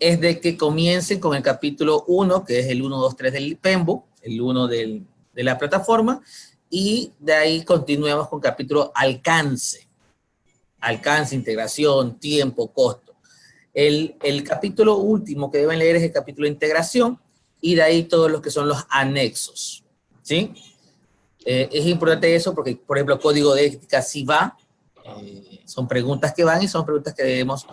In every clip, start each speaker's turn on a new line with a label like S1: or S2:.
S1: es de que comiencen con el capítulo 1, que es el 1, 2, 3 del PMBOK, el 1 de la plataforma, y de ahí continuemos con capítulo alcance. Alcance, integración, tiempo, costo. El capítulo último que deben leer es el capítulo de integración, y de ahí todos los que son los anexos, ¿sí? Es importante eso porque, por ejemplo, código de ética sí va, son preguntas que van y son preguntas que debemos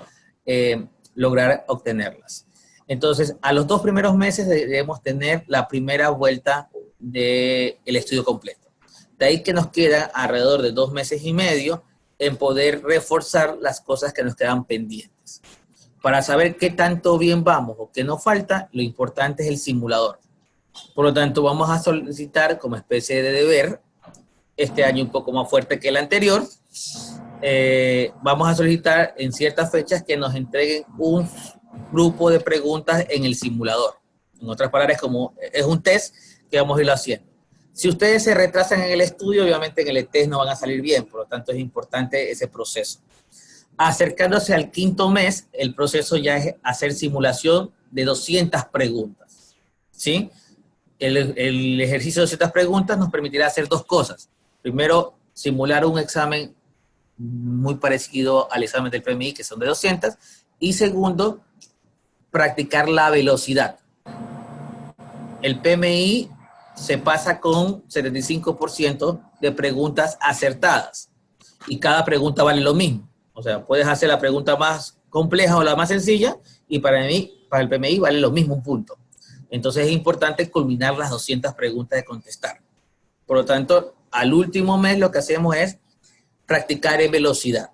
S1: lograr obtenerlas. Entonces, a los 2 primeros meses debemos tener la primera vuelta del estudio completo. De ahí que nos queda alrededor de 2 meses y medio en poder reforzar las cosas que nos quedan pendientes. Para saber qué tanto bien vamos o qué nos falta, lo importante es el simulador. Por lo tanto, vamos a solicitar como especie de deber, este año un poco más fuerte que el anterior, vamos a solicitar en ciertas fechas que nos entreguen un grupo de preguntas en el simulador. En otras palabras, como es un test que vamos a irlo haciendo. Si ustedes se retrasan en el estudio, obviamente en el test no van a salir bien, por lo tanto es importante ese proceso. Acercándose al 5º mes, el proceso ya es hacer simulación de 200 preguntas, ¿sí? El ejercicio de 200 preguntas nos permitirá hacer 2 cosas. Primero, simular un examen muy parecido al examen del PMI, que son de 200, y segundo, practicar la velocidad. El PMI se pasa con 75% de preguntas acertadas, y cada pregunta vale lo mismo. O sea, puedes hacer la pregunta más compleja o la más sencilla, y para el PMI vale lo mismo un punto. Entonces es importante culminar las 200 preguntas de contestar. Por lo tanto, al último mes lo que hacemos es practicar en velocidad.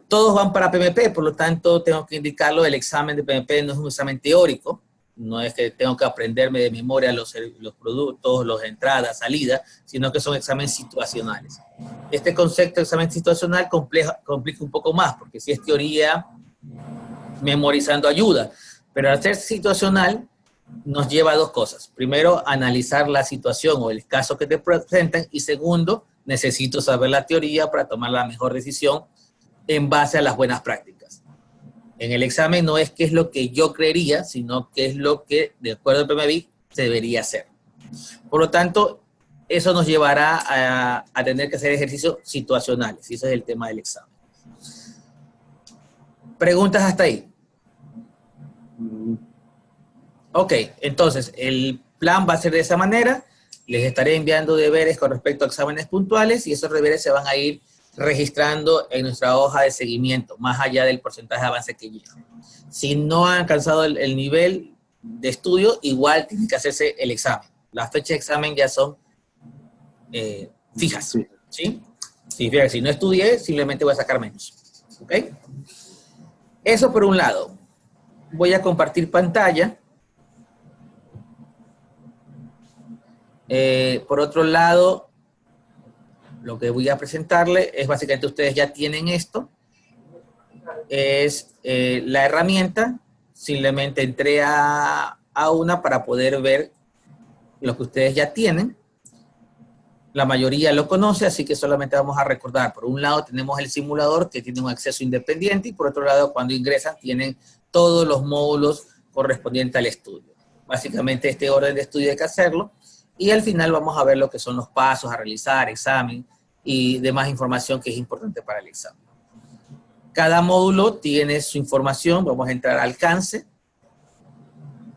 S1: Todos van para PMP, por lo tanto tengo que indicarlo, el examen de PMP no es un examen teórico, no es que tengo que aprenderme de memoria los productos, las entradas, salidas, sino que son exámenes situacionales. Este concepto de examen situacional complica un poco más, porque si es teoría, memorizando ayuda, pero al ser situacional nos lleva a 2 cosas. Primero, analizar la situación o el caso que te presentan, y segundo, necesito saber la teoría para tomar la mejor decisión en base a las buenas prácticas. En el examen no es qué es lo que yo creería, sino qué es lo que, de acuerdo al PMI, se debería hacer. Por lo tanto, eso nos llevará a tener que hacer ejercicios situacionales, y ese es el tema del examen. ¿Preguntas hasta ahí? Ok, entonces el plan va a ser de esa manera. Les estaré enviando deberes con respecto a exámenes puntuales, y esos deberes se van a ir registrando en nuestra hoja de seguimiento, más allá del porcentaje de avance que llevan. Si no han alcanzado el nivel de estudio, igual tiene que hacerse el examen. Las fechas de examen ya son fijas, ¿sí? Si no estudié, simplemente voy a sacar menos. ¿Ok? Eso por un lado. Voy a compartir pantalla. Por otro lado, lo que voy a presentarle es básicamente, ustedes ya tienen esto, es la herramienta. Simplemente entré a una para poder ver lo que ustedes ya tienen. La mayoría lo conoce, así que solamente vamos a recordar. Por un lado tenemos el simulador, que tiene un acceso independiente, y por otro lado, cuando ingresan, tienen todos los módulos correspondientes al estudio. Básicamente este orden de estudio hay que hacerlo, y al final vamos a ver lo que son los pasos a realizar, examen y demás información que es importante para el examen. Cada módulo tiene su información. Vamos a entrar a alcance.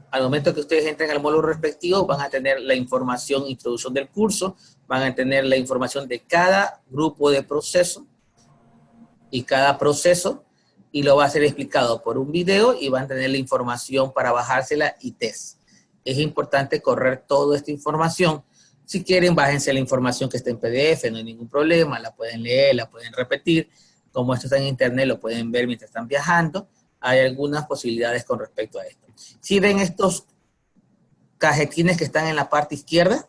S1: Al momento que ustedes entren al módulo respectivo, van a tener la información, introducción del curso, van a tener la información de cada grupo de proceso y cada proceso, y lo va a ser explicado por un video, y van a tener la información para bajársela y test. Es importante correr toda esta información. Si quieren, bájense la información que está en PDF, no hay ningún problema, la pueden leer, la pueden repetir. Como esto está en internet, lo pueden ver mientras están viajando. Hay algunas posibilidades con respecto a esto. Si ven estos cajetines que están en la parte izquierda,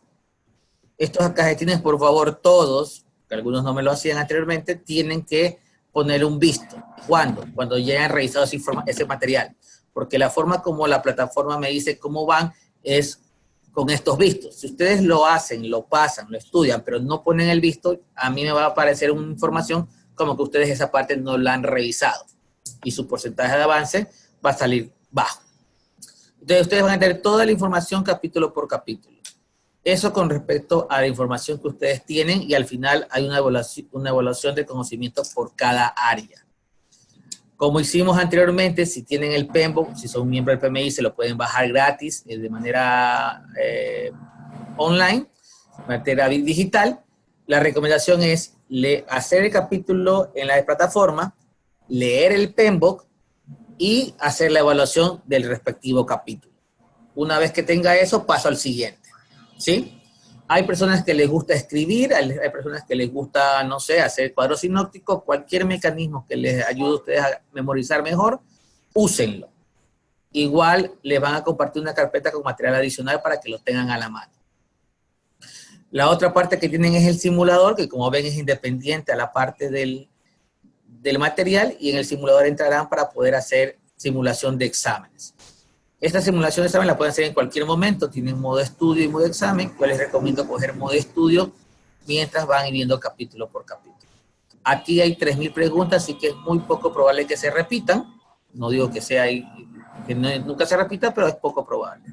S1: estos cajetines, por favor, todos, que algunos no me lo hacían anteriormente, tienen que poner un visto. ¿Cuándo? Cuando ya hayan revisado ese material. Porque la forma como la plataforma me dice cómo van es con estos vistos. Si ustedes lo hacen, lo pasan, lo estudian, pero no ponen el visto, a mí me va a aparecer una información como que ustedes esa parte no la han revisado. y su porcentaje de avance va a salir bajo. Entonces, ustedes van a tener toda la información capítulo por capítulo. Eso con respecto a la información que ustedes tienen, y al final hay una evaluación de conocimiento por cada área. Como hicimos anteriormente, si tienen el PMBOK, si son miembros del PMI, se lo pueden bajar gratis de manera online, de manera digital. La recomendación es hacer el capítulo en la plataforma, leer el PMBOK y hacer la evaluación del respectivo capítulo. Una vez que tenga eso, paso al siguiente, ¿sí? Hay personas que les gusta escribir, hay personas que les gusta, no sé, hacer cuadros sinópticos, cualquier mecanismo que les ayude a ustedes a memorizar mejor, úsenlo. Igual les van a compartir una carpeta con material adicional para que lo tengan a la mano. La otra parte que tienen es el simulador, que como ven es independiente a la parte del material, y en el simulador entrarán para poder hacer simulación de exámenes. Esta simulación de examen la pueden hacer en cualquier momento, tienen modo estudio y modo examen. Yo les recomiendo coger modo estudio mientras van viendo capítulo por capítulo. Aquí hay 3.000 preguntas, así que es muy poco probable que se repitan. No digo que nunca se repita, pero es poco probable.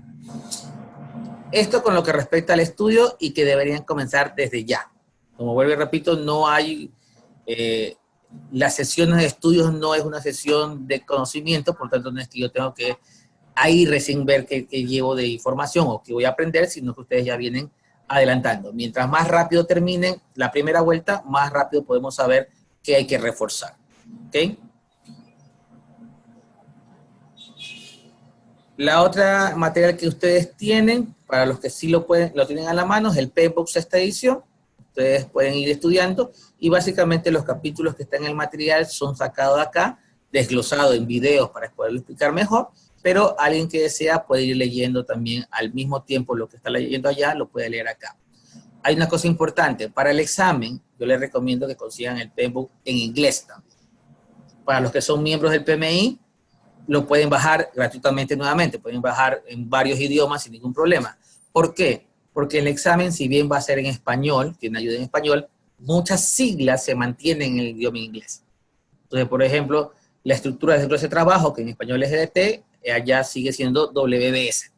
S1: Esto con lo que respecta al estudio y que deberían comenzar desde ya. Como vuelvo y repito, no hay... las sesiones de estudios no es una sesión de conocimiento, por tanto no es que yo tengo que ahí recién ver qué llevo de información o qué voy a aprender, sino que ustedes ya vienen adelantando. Mientras más rápido terminen la primera vuelta, más rápido podemos saber qué hay que reforzar. ¿Ok? La otra material que ustedes tienen, para los que sí lo tienen a la mano, es el PMBOK sexta edición. Ustedes pueden ir estudiando y básicamente los capítulos que están en el material son sacados de acá, desglosados en videos para poderlo explicar mejor, pero alguien que desea puede ir leyendo también al mismo tiempo lo que está leyendo allá, lo puede leer acá. Hay una cosa importante, para el examen yo les recomiendo que consigan el PMBOK en inglés también. Para los que son miembros del PMI, lo pueden bajar gratuitamente nuevamente, pueden bajar en varios idiomas sin ningún problema. ¿Por qué? Porque el examen, si bien va a ser en español, tiene ayuda en español, muchas siglas se mantienen en el idioma inglés. Entonces, por ejemplo, la estructura de ese trabajo, que en español es GDT, allá sigue siendo WBS.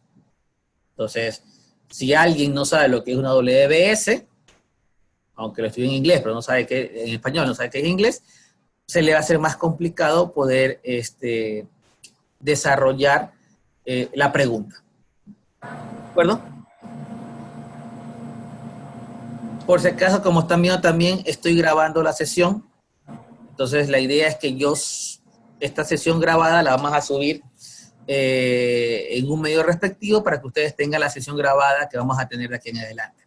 S1: Entonces, si alguien no sabe lo que es una WBS, aunque lo estudie en inglés, pero no sabe en español no sabe qué es inglés, se le va a hacer más complicado poder desarrollar la pregunta. ¿De acuerdo? Por si acaso, como están viendo también, estoy grabando la sesión. Entonces, la idea es que esta sesión grabada la vamos a subir en un medio respectivo para que ustedes tengan la sesión grabada que vamos a tener de aquí en adelante.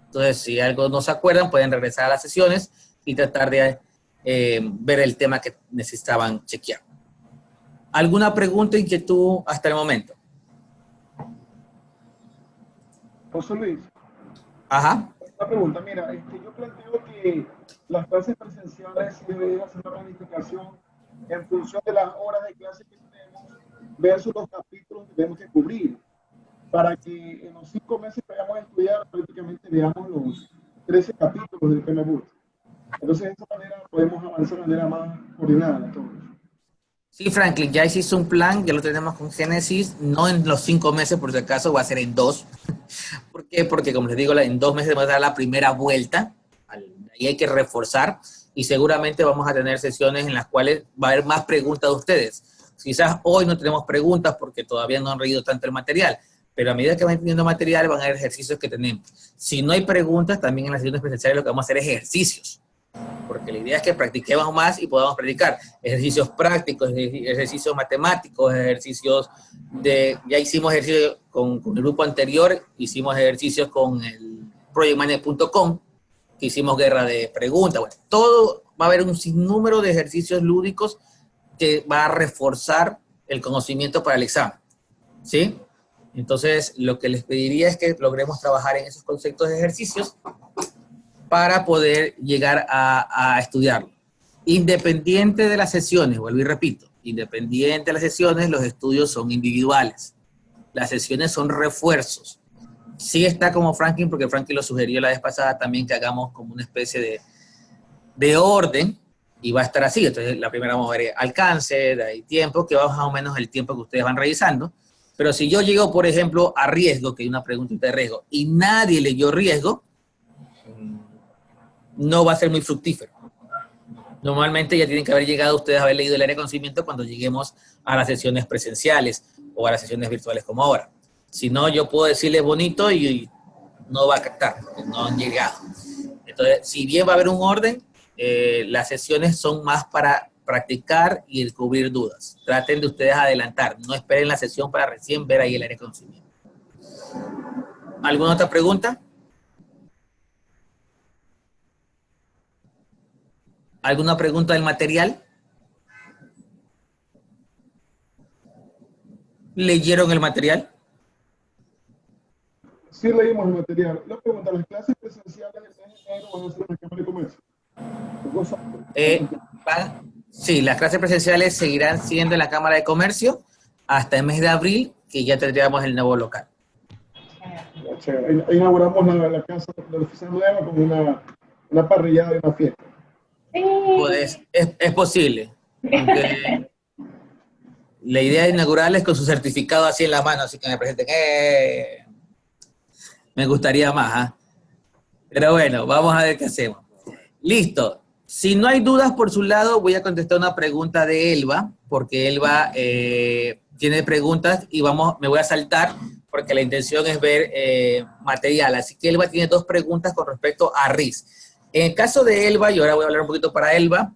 S1: Entonces, si algo no se acuerdan, pueden regresar a las sesiones y tratar de ver el tema que necesitaban chequear. ¿Alguna pregunta, inquietud hasta el momento?
S2: José Luis.
S1: Ajá.
S2: Una pregunta, mira, yo planteo que las clases presenciales se deben hacer una planificación en función de las horas de clase que tenemos versus los capítulos que tenemos que cubrir, para que en los 5 meses que vayamos a estudiar prácticamente veamos los 13 capítulos del PMBOK. Entonces, de esa manera podemos avanzar de manera más coordinada todos.
S1: Sí, Franklin, ya hiciste un plan, ya lo tenemos con Génesis, no en los 5 meses, por si acaso, va a ser en 2. ¿Por qué? Porque, como les digo, en 2 meses va a dar la primera vuelta, ahí hay que reforzar, y seguramente vamos a tener sesiones en las cuales va a haber más preguntas de ustedes. Quizás hoy no tenemos preguntas porque todavía no han leído tanto el material, pero a medida que van teniendo material van a haber ejercicios que tenemos. Si no hay preguntas, también en las sesiones presenciales lo que vamos a hacer es ejercicios, porque la idea es que practiquemos más y podamos practicar ejercicios prácticos, ejercicios matemáticos, ejercicios ya hicimos ejercicios con el grupo anterior, hicimos ejercicios con el projectmanager.com, que hicimos guerra de preguntas. Bueno, todo va a haber un sinnúmero de ejercicios lúdicos que va a reforzar el conocimiento para el examen, ¿sí? Entonces, lo que les pediría es que logremos trabajar en esos conceptos de ejercicios para poder llegar a estudiarlo. Independiente de las sesiones, vuelvo y repito, independiente de las sesiones, los estudios son individuales. Las sesiones son refuerzos. Sí está como Franklin, porque Franklin lo sugirió la vez pasada también que hagamos como una especie de orden y va a estar así. Entonces, la primera vamos a ver alcance, de ahí tiempo, que va más o menos el tiempo que ustedes van revisando. Pero si yo llego, por ejemplo, a riesgo, que hay una preguntita de riesgo, y nadie leyó riesgo, no va a ser muy fructífero. Normalmente ya tienen que haber llegado ustedes a haber leído el área de conocimiento cuando lleguemos a las sesiones presenciales o a las sesiones virtuales como ahora. Si no, yo puedo decirles bonito y no va a captar, porque no han llegado. Entonces, si bien va a haber un orden, las sesiones son más para practicar y cubrir dudas. Traten de ustedes adelantar, no esperen la sesión para recién ver ahí el área de conocimiento. ¿Alguna otra pregunta? ¿Alguna pregunta del material? ¿Leyeron el material?
S2: Sí leímos el material. La pregunta, ¿las clases presenciales del mes de enero van a ser en la Cámara de Comercio?
S1: Sí, las clases presenciales seguirán siendo en la Cámara de Comercio hasta el mes de abril, que ya tendríamos el nuevo local.
S2: Ahí inauguramos la casa de la oficina nueva con una parrillada y una fiesta.
S1: Pues, es posible. Aunque la idea de inaugurarles con su certificado así en la mano, así que me presenten. Me gustaría más, ¿eh? Pero bueno, vamos a ver qué hacemos. Listo. Si no hay dudas por su lado, voy a contestar una pregunta de Elba, porque Elba tiene preguntas y me voy a saltar, porque la intención es ver material. Así que Elba tiene 2 preguntas con respecto a RIS. En el caso de Elba, y ahora voy a hablar un poquito para Elba,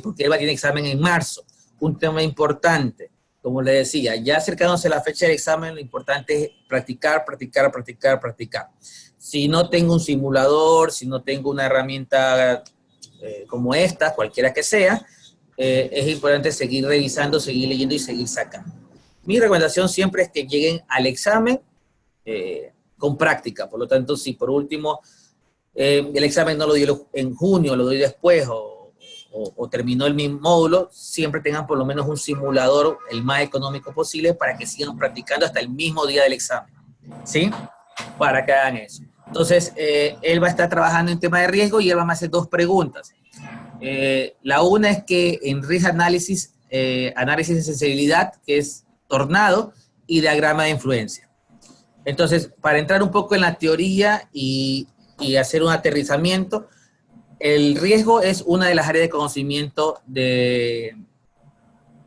S1: porque Elba tiene examen en marzo. Un tema importante, como le decía, ya acercándose a la fecha del examen, lo importante es practicar, practicar, practicar, practicar. Si no tengo un simulador, si no tengo una herramienta como esta, cualquiera que sea, es importante seguir revisando, seguir leyendo y seguir sacando. Mi recomendación siempre es que lleguen al examen con práctica. Por lo tanto, si por último el examen no lo doy en junio, lo doy después o terminó el mismo módulo, siempre tengan por lo menos un simulador el más económico posible para que sigan practicando hasta el mismo día del examen, ¿sí? Para que hagan eso. Entonces, él va a estar trabajando en tema de riesgo y él va a hacer 2 preguntas. La una es que en Risk Analysis, análisis de sensibilidad, que es tornado, y diagrama de influencia. Entonces, para entrar un poco en la teoría y hacer un aterrizamiento, el riesgo es una de las áreas de conocimiento del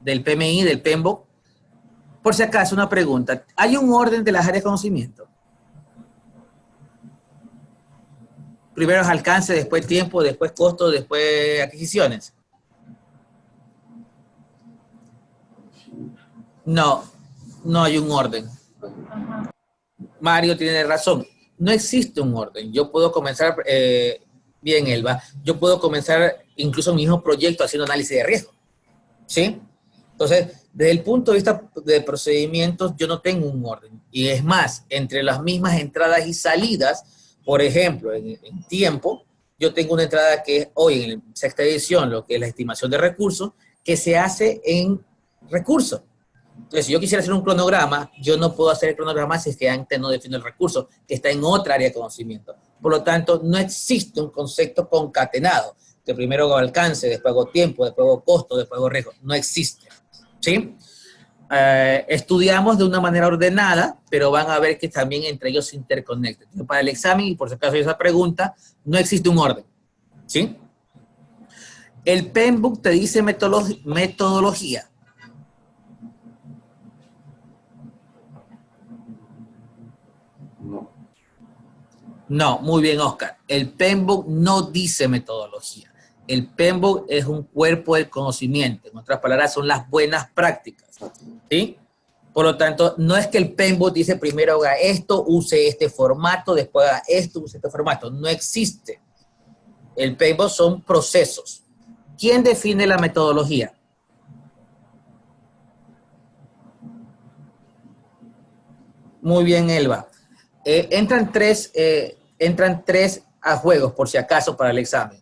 S1: PMI, del PMBOK. Por si acaso, una pregunta. ¿Hay un orden de las áreas de conocimiento? Primero es alcance, después tiempo, después costo, después adquisiciones. No, no hay un orden. Mario tiene razón. No existe un orden. Yo puedo comenzar, bien, Elba, yo puedo comenzar incluso mi mismo proyecto haciendo análisis de riesgo. ¿Sí? Entonces, desde el punto de vista de procedimientos, yo no tengo un orden. Y es más, entre las mismas entradas y salidas, por ejemplo, en tiempo, yo tengo una entrada que es hoy en la 6ª edición, lo que es la estimación de recursos, que se hace en recursos. Entonces, si yo quisiera hacer un cronograma, yo no puedo hacer el cronograma si es que antes no defino el recurso, que está en otra área de conocimiento. Por lo tanto, no existe un concepto concatenado, que primero hago alcance, después hago tiempo, después hago costo, después hago riesgo. No existe. ¿Sí? Estudiamos de una manera ordenada, pero van a ver que también entre ellos se interconectan. Entonces, para el examen, y por si acaso hay esa pregunta, no existe un orden. ¿Sí? El PMBOK te dice metodología. No, muy bien, Oscar. El PMBOK no dice metodología. El PMBOK es un cuerpo del conocimiento. En otras palabras, son las buenas prácticas. ¿Sí? Por lo tanto, no es que el PMBOK dice primero haga esto, use este formato, después haga esto, use este formato. No existe. El PMBOK son procesos. ¿Quién define la metodología? Muy bien, Elba. Entran tres a juegos, por si acaso, para el examen.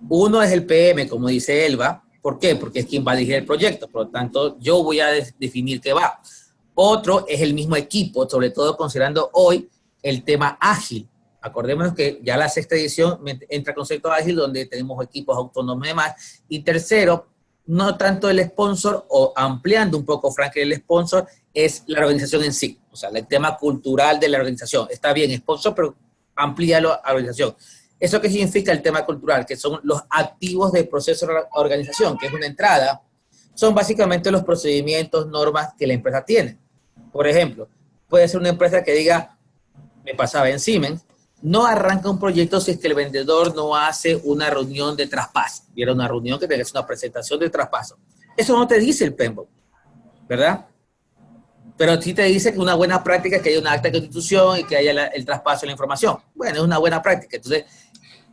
S1: Uno es el PM, como dice Elba. ¿Por qué? Porque es quien va a dirigir el proyecto. Por lo tanto, yo voy a definir qué va. Otro es el mismo equipo, sobre todo considerando hoy el tema ágil. Acordémonos que ya la sexta edición entra concepto ágil, donde tenemos equipos autónomos y demás. Y tercero, no tanto el sponsor, o ampliando un poco, Frank, el sponsor, es la organización en sí. O sea, el tema cultural de la organización. Está bien, sponsor, pero amplíalo a la organización. ¿Eso qué significa el tema cultural? Que son los activos del proceso de la organización, que es una entrada. Son básicamente los procedimientos, normas que la empresa tiene. Por ejemplo, puede ser una empresa que diga, me pasaba en Siemens, no arranca un proyecto si es que el vendedor no hace una reunión de traspaso. Y era una reunión que tenía una presentación de traspaso. Eso no te dice el PMBOK, ¿verdad? Pero sí te dice que una buena práctica es que haya una acta de constitución y que haya el traspaso de la información. Bueno, es una buena práctica. Entonces,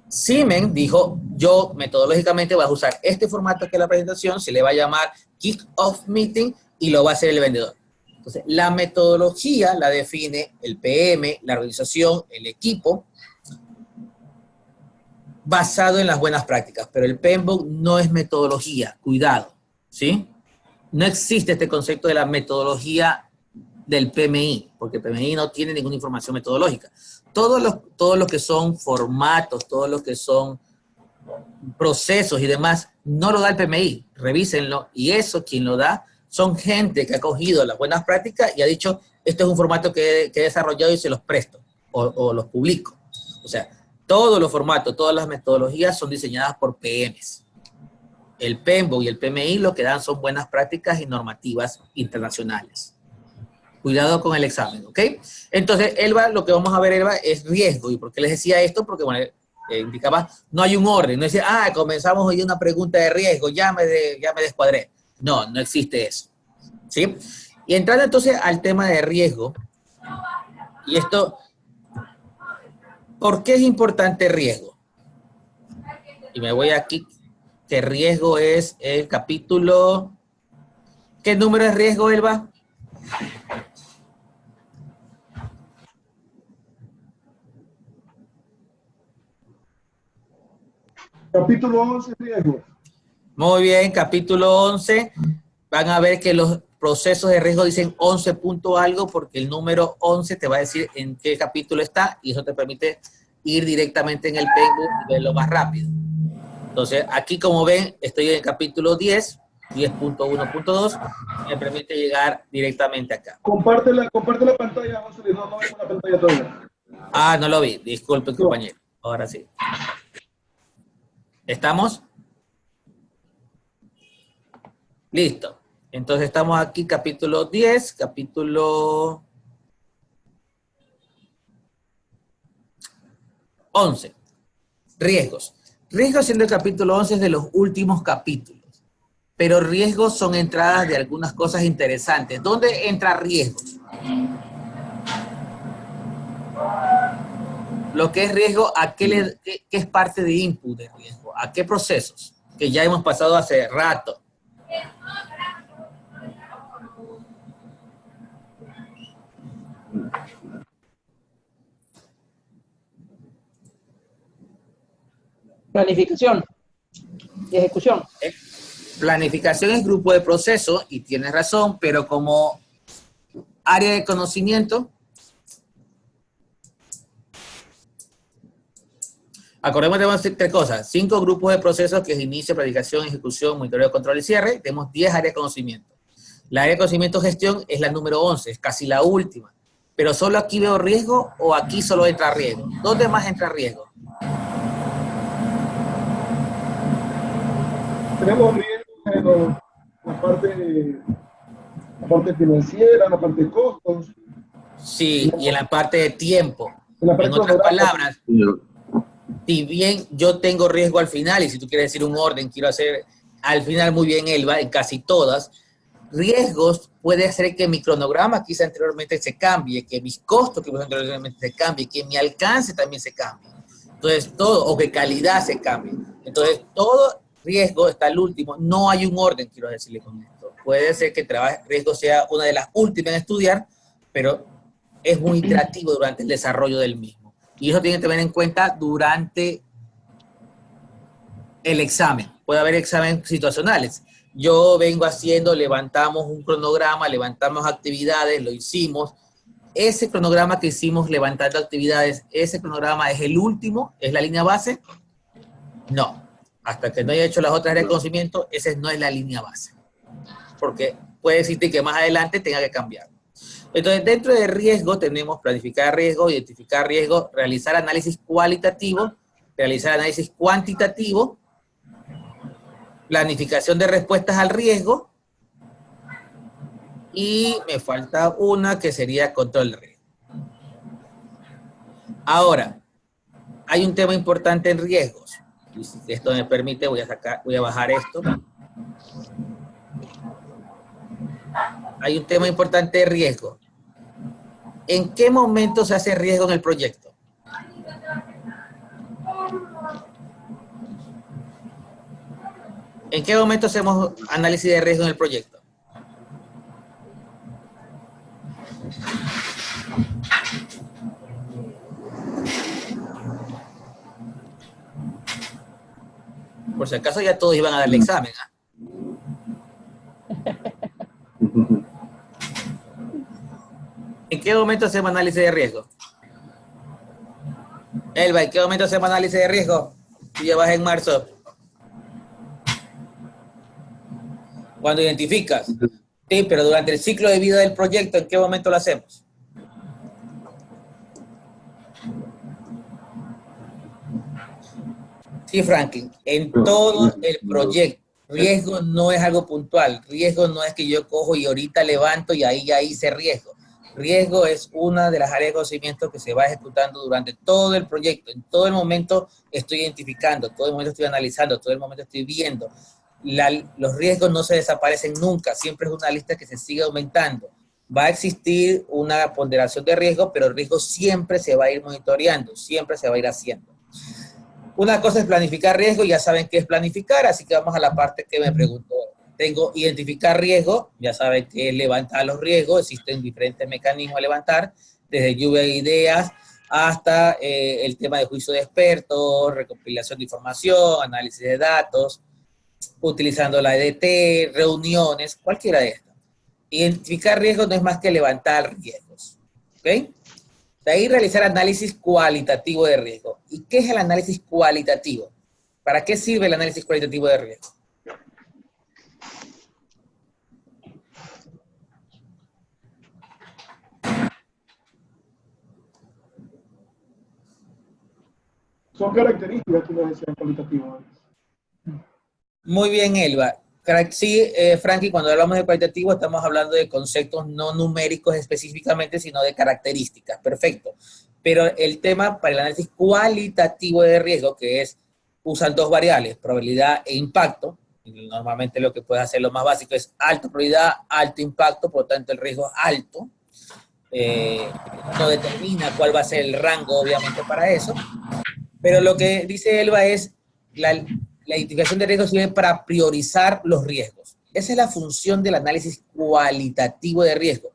S1: Siemens dijo, yo metodológicamente voy a usar este formato que es la presentación, se le va a llamar Kick-Off Meeting y lo va a hacer el vendedor. Entonces, la metodología la define el PM, la organización, el equipo, basado en las buenas prácticas. Pero el PMBOK no es metodología, cuidado, ¿sí? No existe este concepto de la metodología del PMI, porque el PMI no tiene ninguna información metodológica. Todo lo que son formatos, todo lo que son procesos y demás, no lo da el PMI, revísenlo, y eso quien lo da son gente que ha cogido las buenas prácticas y ha dicho, este es un formato que he desarrollado y se los presto, o los publico. O sea, todos los formatos, todas las metodologías son diseñadas por PMs. El PMBOK y el PMI lo que dan son buenas prácticas y normativas internacionales. Cuidado con el examen, ¿ok? Entonces, Elba, lo que vamos a ver, Elba, es riesgo. ¿Y por qué les decía esto? Porque, bueno, indicaba, no hay un orden. No es decir, comenzamos hoy una pregunta de riesgo, ya me descuadré. No, no existe eso, ¿sí? Y entrando entonces al tema de riesgo, y esto, ¿por qué es importante riesgo? Y me voy aquí, que riesgo es el capítulo, ¿qué número es riesgo, Elba?
S2: Capítulo 11, riesgo.
S1: Muy bien, capítulo 11. Van a ver que los procesos de riesgo dicen 11 punto algo, porque el número 11 te va a decir en qué capítulo está, y eso te permite ir directamente en el PMBOK y verlo más rápido. Entonces, aquí como ven, estoy en el capítulo 10, 10.1.2, me permite llegar directamente acá.
S2: Comparte la pantalla, José Luis, no vemos la pantalla todavía.
S1: No lo vi, disculpe, compañero. Ahora sí. ¿Estamos? Listo. Entonces estamos aquí, capítulo 10, capítulo 11. Riesgos. Riesgos, siendo el capítulo 11, es de los últimos capítulos. Pero riesgos son entradas de algunas cosas interesantes. ¿Dónde entra riesgos? Lo que es riesgo, ¿qué es parte de input de riesgo? ¿A qué procesos? Que ya hemos pasado hace rato.
S3: Planificación y ejecución.
S1: Planificación es grupo de procesos, y tienes razón, pero como área de conocimiento, acordemos que tenemos 3 cosas: 5 grupos de procesos, que es inicio, planificación, ejecución, monitoreo, control y cierre. Tenemos 10 áreas de conocimiento. La área de conocimiento gestión es la número 11, es casi la última. Pero solo aquí veo riesgo, o aquí solo entra riesgo. ¿Dónde más entra riesgo?
S2: Tenemos riesgos en la parte financiera, la parte de costos.
S1: Sí, y en la parte de tiempo. En otras palabras, si bien yo tengo riesgo al final, y si tú quieres decir un orden, quiero hacer al final muy bien, Elba, en casi todas, riesgos puede hacer que mi cronograma quizá anteriormente se cambie, que mis costos que anteriormente se cambie, que mi alcance también se cambie. Entonces, todo, o que calidad se cambie. Entonces, todo riesgo está el último. No hay un orden, quiero decirle con esto. Puede ser que riesgo sea una de las últimas en estudiar, pero es muy iterativo durante el desarrollo del mismo. Y eso tiene que tener en cuenta durante el examen. Puede haber exámenes situacionales. Yo vengo haciendo, levantamos un cronograma, levantamos actividades, lo hicimos. ese cronograma que hicimos levantando actividades, ese cronograma es el último, es la línea base. No, hasta que no haya hecho las otras áreas de conocimiento, esa no es la línea base. Porque puede existir que más adelante tenga que cambiar. Entonces, dentro de riesgo tenemos planificar riesgo, identificar riesgo, realizar análisis cualitativo, realizar análisis cuantitativo, planificación de respuestas al riesgo, y me falta una que sería control de riesgo. Ahora, hay un tema importante en riesgos. Y si esto me permite, voy a bajar esto. Hay un tema importante de riesgo. ¿En qué momento se hace riesgo en el proyecto? ¿En qué momento hacemos análisis de riesgo en el proyecto? Por si acaso ya todos iban a dar el examen, ¿ah? ¿En qué momento hacemos análisis de riesgo? Elba, ¿en qué momento hacemos análisis de riesgo? Si llevas en marzo. Cuando identificas. Sí, pero durante el ciclo de vida del proyecto, ¿en qué momento lo hacemos? Sí, Franklin, en todo el proyecto. Riesgo no es algo puntual. Riesgo no es que yo cojo y ahorita levanto y ahí ya hice riesgo. Riesgo es una de las áreas de conocimiento que se va ejecutando durante todo el proyecto. En todo el momento estoy identificando, todo el momento estoy analizando, todo el momento estoy viendo. Los riesgos no se desaparecen nunca, siempre es una lista que se sigue aumentando. Va a existir una ponderación de riesgo, pero el riesgo siempre se va a ir monitoreando, siempre se va a ir haciendo. Una cosa es planificar riesgo, ya saben qué es planificar, así que vamos a la parte que me preguntó. Tengo identificar riesgo, ya saben que es levantar los riesgos, existen diferentes mecanismos de levantar, desde lluvia de ideas hasta el tema de juicio de expertos, recopilación de información, análisis de datos, utilizando la EDT, reuniones, cualquiera de estas. Identificar riesgos no es más que levantar riesgos, ¿ok? De ahí realizar análisis cualitativo de riesgo. ¿Y qué es el análisis cualitativo? ¿Para qué sirve el análisis cualitativo de riesgo?
S2: Son características que nos decían cualitativas.
S1: Muy bien, Elba. Sí, Frankie, cuando hablamos de cualitativo estamos hablando de conceptos no numéricos específicamente, sino de características. Perfecto. Pero el tema para el análisis cualitativo de riesgo, que es, usan dos variables, probabilidad e impacto. Normalmente lo que puedes hacer, lo más básico, es alta probabilidad, alto impacto, por lo tanto el riesgo es alto. No determina cuál va a ser el rango, obviamente, para eso. Pero lo que dice Elba es, la identificación de riesgos sirve para priorizar los riesgos. Esa es la función del análisis cualitativo de riesgo,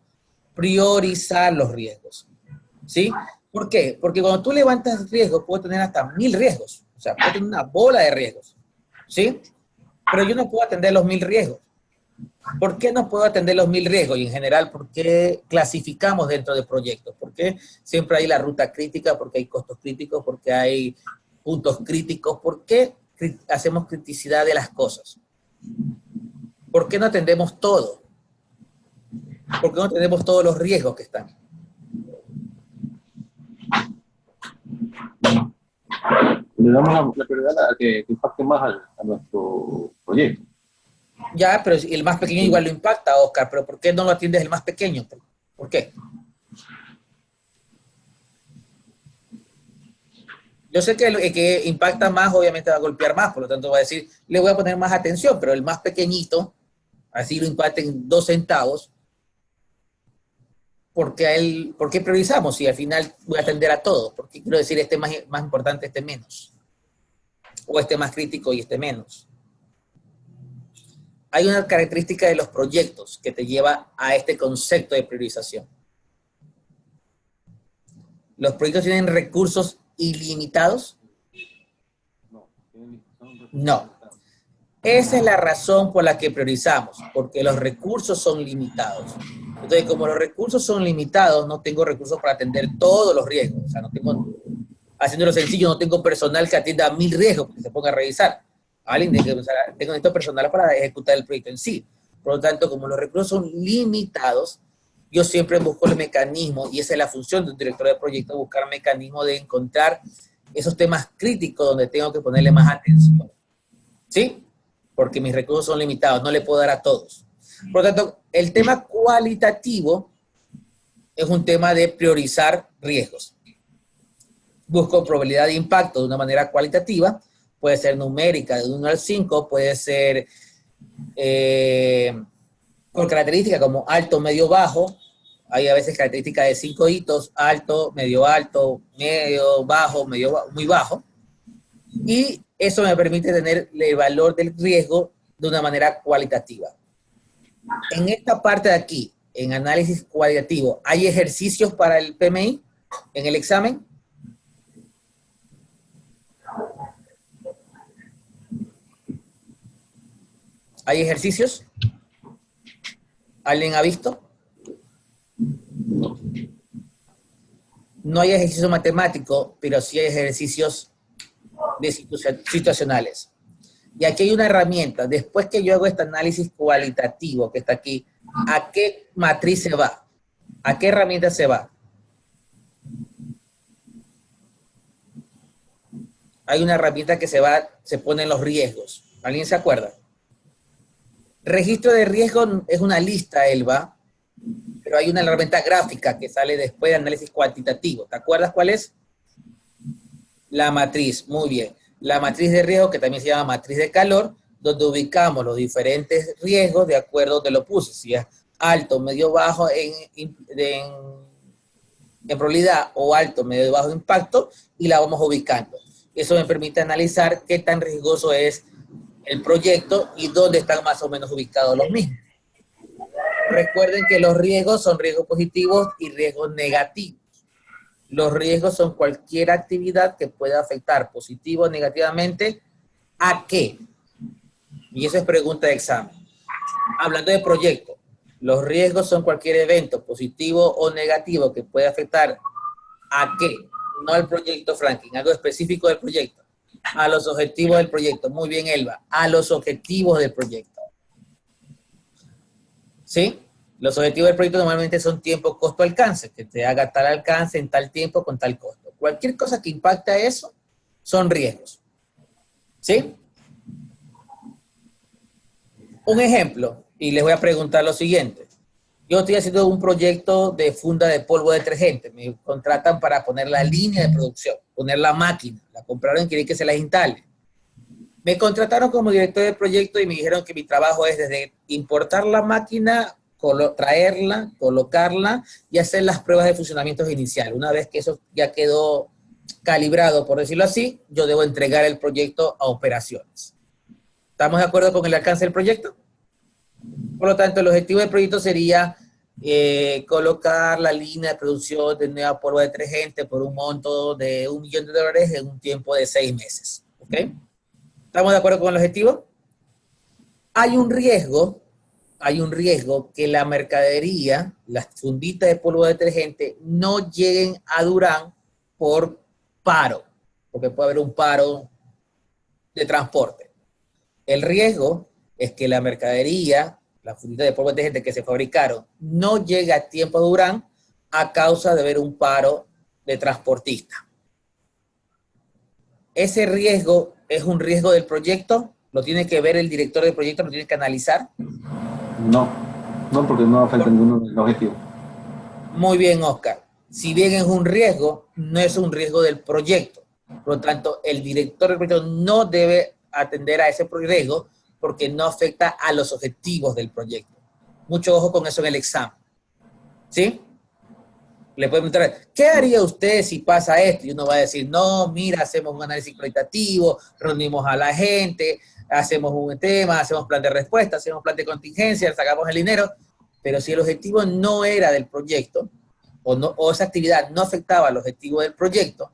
S1: priorizar los riesgos. ¿Sí? ¿Por qué? Porque cuando tú levantas riesgos, puedes tener hasta 1000 riesgos. O sea, puedes tener una bola de riesgos. ¿Sí? Pero yo no puedo atender los 1000 riesgos. ¿Por qué no puedo atender los 1000 riesgos? Y en general, ¿por qué clasificamos dentro de proyectos? ¿Por qué siempre hay la ruta crítica? ¿Por qué hay costos críticos? ¿Por qué hay puntos críticos? ¿Por qué hacemos criticidad de las cosas? ¿Por qué no atendemos todo? ¿Por qué no atendemos todos los riesgos que están?
S4: Le damos la prioridad a que impacte más a nuestro proyecto.
S1: Ya, pero el más pequeño igual lo impacta, Oscar, pero ¿por qué no lo atiendes el más pequeño? ¿Por qué? Yo sé que el que impacta más obviamente va a golpear más, por lo tanto va a decir, le voy a poner más atención, pero el más pequeñito, así lo impacten 2 centavos, ¿por qué priorizamos? Si al final voy a atender a todos, ¿por qué quiero decir este más importante, este menos? O este más crítico y este menos. Hay una característica de los proyectos que te lleva a este concepto de priorización. ¿Los proyectos tienen recursos ilimitados? No. Esa es la razón por la que priorizamos, porque los recursos son limitados. Entonces, como los recursos son limitados, no tengo recursos para atender todos los riesgos. O sea, no tengo, haciéndolo sencillo, no tengo personal que atienda 1000 riesgos, que se ponga a revisar. Alguien tiene que, o sea, tengo necesito personal para ejecutar el proyecto en sí. Por lo tanto, como los recursos son limitados, yo siempre busco el mecanismo, y esa es la función de un director de proyecto, buscar mecanismos de encontrar esos temas críticos donde tengo que ponerle más atención. ¿Sí? Porque mis recursos son limitados, no le puedo dar a todos. Por lo tanto, el tema cualitativo es un tema de priorizar riesgos. Busco probabilidad de impacto de una manera cualitativa, puede ser numérica, de 1 al 5, puede ser con características como alto, medio, bajo. Hay a veces características de 5 hitos, alto, medio, bajo, muy bajo. Y eso me permite tener el valor del riesgo de una manera cualitativa. En esta parte de aquí, en análisis cualitativo, ¿hay ejercicios para el PMI en el examen? ¿Hay ejercicios? ¿Alguien ha visto? No hay ejercicio matemático, pero sí hay ejercicios situacionales. Y aquí hay una herramienta. Después que yo hago este análisis cualitativo que está aquí, ¿a qué matriz se va? ¿A qué herramienta se va? Hay una herramienta que se pone en los riesgos. ¿Alguien se acuerda? Registro de riesgo es una lista, Elba, pero hay una herramienta gráfica que sale después de análisis cuantitativo. ¿Te acuerdas cuál es? La matriz, muy bien. La matriz de riesgo, que también se llama matriz de calor, donde ubicamos los diferentes riesgos de acuerdo a donde lo puse, si es alto, medio, bajo en probabilidad o alto, medio, bajo impacto, y la vamos ubicando. Eso me permite analizar qué tan riesgoso es el proyecto y dónde están más o menos ubicados los mismos. Recuerden que los riesgos son riesgos positivos y riesgos negativos. Los riesgos son cualquier actividad que pueda afectar positivo o negativamente ¿a qué? Y eso es pregunta de examen. Hablando de proyecto, los riesgos son cualquier evento positivo o negativo que pueda afectar ¿a qué? No al proyecto, Franklin, algo específico del proyecto. A los objetivos del proyecto. Muy bien, Elba. A los objetivos del proyecto. ¿Sí? Los objetivos del proyecto normalmente son tiempo, costo, alcance, que te haga tal alcance en tal tiempo con tal costo. Cualquier cosa que impacte a eso son riesgos. ¿Sí? Un ejemplo, y les voy a preguntar lo siguiente. Yo estoy haciendo un proyecto de funda de polvo detergente. Me contratan para poner la línea de producción, poner la máquina. La compraron y quieren que se la instale. Me contrataron como director del proyecto y me dijeron que mi trabajo es desde importar la máquina, traerla, colocarla y hacer las pruebas de funcionamiento inicial. Una vez que eso ya quedó calibrado, por decirlo así, yo debo entregar el proyecto a operaciones. ¿Estamos de acuerdo con el alcance del proyecto? Por lo tanto, el objetivo del proyecto sería colocar la línea de producción de nueva polvo detergente por un monto de $1 millón en un tiempo de 6 meses. ¿Ok? ¿Estamos de acuerdo con el objetivo? Hay un riesgo que la mercadería, las funditas de polvo detergente, no lleguen a Durán por paro, porque puede haber un paro de transporte. El riesgo es que la mercadería, las funditas de polvo detergente que se fabricaron, no llegue a tiempo a Durán a causa de haber un paro de transportista. Ese riesgo es un riesgo del proyecto, lo tiene que ver el director del proyecto, lo tiene que analizar.
S4: No, porque no afecta ninguno de los objetivos.
S1: Muy bien, Oscar. Si bien es un riesgo, no es un riesgo del proyecto. Por lo tanto, el director del proyecto no debe atender a ese riesgo porque no afecta a los objetivos del proyecto. Mucho ojo con eso en el examen. ¿Sí? Le pueden preguntar, ¿qué haría usted si pasa esto? Y uno va a decir, no, mira, hacemos un análisis cualitativo, reunimos a la gente, hacemos un tema, hacemos plan de respuesta, hacemos plan de contingencia, sacamos el dinero. Pero si el objetivo no era del proyecto, o esa actividad no afectaba al objetivo del proyecto,